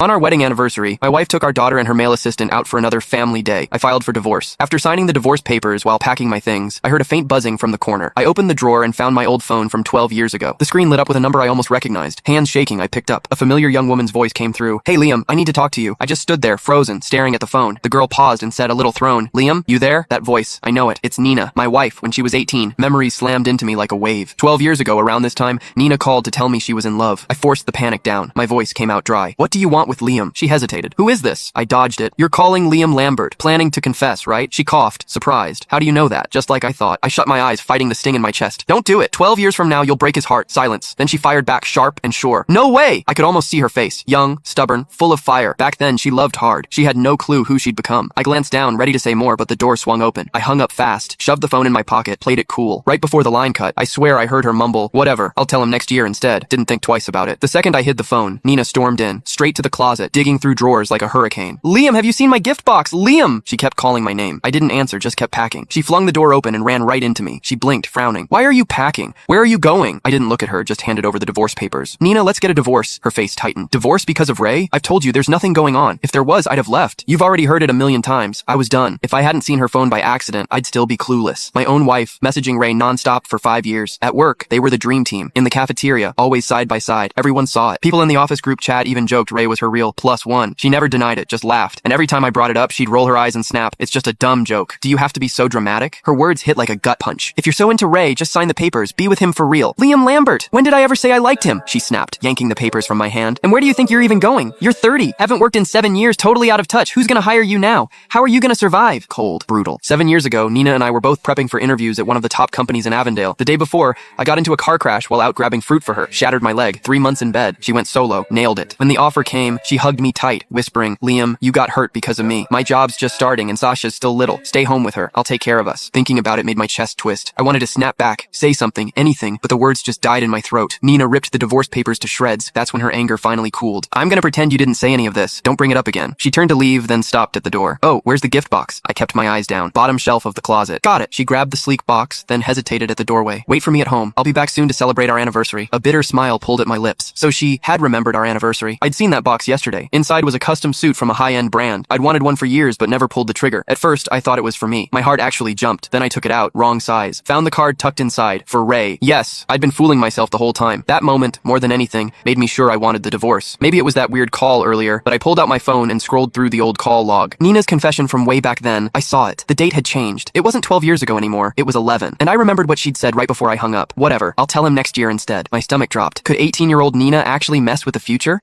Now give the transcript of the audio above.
On our wedding anniversary, my wife took our daughter and her male assistant out for another family day. I filed for divorce. After signing the divorce papers while packing my things, I heard a faint buzzing from the corner. I opened the drawer and found my old phone from 12 years ago. The screen lit up with a number I almost recognized. Hands shaking, I picked up. A familiar young woman's voice came through. "Hey Liam, I need to talk to you." I just stood there, frozen, staring at the phone. The girl paused and said, a little thrown, "Liam, you there?" That voice, I know it. It's Nina, my wife, when she was 18. Memories slammed into me like a wave. 12 years ago, around this time, Nina called to tell me she was in love. I forced the panic down. My voice came out dry. "What do you want with Liam?" She hesitated. "Who is this?" I dodged it. "You're calling Liam Lambert. Planning to confess, right?" She coughed, surprised. "How do you know that?" Just like I thought. I shut my eyes, fighting the sting in my chest. "Don't do it. 12 years from now, you'll break his heart." Silence. Then she fired back, sharp and sure. "No way!" I could almost see her face. Young, stubborn, full of fire. Back then, she loved hard. She had no clue who she'd become. I glanced down, ready to say more, but the door swung open. I hung up fast, shoved the phone in my pocket, played it cool. Right before the line cut, I swear I heard her mumble, "Whatever, I'll tell him next year instead." Didn't think twice about it. The second I hid the phone, Nina stormed in, straight to the closet, digging through drawers like a hurricane. "Liam, have you seen my gift box? Liam!" She kept calling my name. I didn't answer, just kept packing. She flung the door open and ran right into me. She blinked, frowning. "Why are you packing? Where are you going?" I didn't look at her, just handed over the divorce papers. "Nina, let's get a divorce." Her face tightened. "Divorce because of Ray? I've told you there's nothing going on. If there was, I'd have left. You've already heard it a million times. I was done. If I hadn't seen her phone by accident, I'd still be clueless. My own wife, messaging Ray nonstop for 5 years. At work, they were the dream team. In the cafeteria, always side by side. Everyone saw it. People in the office group chat even joked Ray was her real +1. She never denied it, just laughed. And every time I brought it up, she'd roll her eyes and snap. "It's just a dumb joke. Do you have to be so dramatic?" Her words hit like a gut punch. "If you're so into Ray, just sign the papers. Be with him for real." "Liam Lambert! When did I ever say I liked him?" She snapped, yanking the papers from my hand. "And where do you think you're even going? You're 30. Haven't worked in 7 years, totally out of touch. Who's gonna hire you now? How are you gonna survive?" Cold, brutal. 7 years ago, Nina and I were both prepping for interviews at one of the top companies in Avondale. The day before, I got into a car crash while out grabbing fruit for her. Shattered my leg. 3 months in bed. She went solo. Nailed it. When the offer came, she hugged me tight, whispering, "Liam, you got hurt because of me. My job's just starting and Sasha's still little. Stay home with her. I'll take care of us." Thinking about it made my chest twist. I wanted to snap back, say something, anything, but the words just died in my throat. Nina ripped the divorce papers to shreds. That's when her anger finally cooled. "I'm gonna pretend you didn't say any of this. Don't bring it up again." She turned to leave, then stopped at the door. "Oh, where's the gift box?" I kept my eyes down. "Bottom shelf of the closet." "Got it." She grabbed the sleek box, then hesitated at the doorway. "Wait for me at home. I'll be back soon to celebrate our anniversary." A bitter smile pulled at my lips. So she had remembered our anniversary. I'd seen that box yesterday. Inside was a custom suit from a high-end brand. I'd wanted one for years, but never pulled the trigger. At first, I thought it was for me. My heart actually jumped. Then I took it out. Wrong size. Found the card tucked inside. For Ray. Yes, I'd been fooling myself the whole time. That moment, more than anything, made me sure I wanted the divorce. Maybe it was that weird call earlier, but I pulled out my phone and scrolled through the old call log. Nina's confession from way back then. I saw it. The date had changed. It wasn't 12 years ago anymore. It was 11. And I remembered what she'd said right before I hung up. "Whatever. I'll tell him next year instead." My stomach dropped. Could 18-year-old Nina actually mess with the future?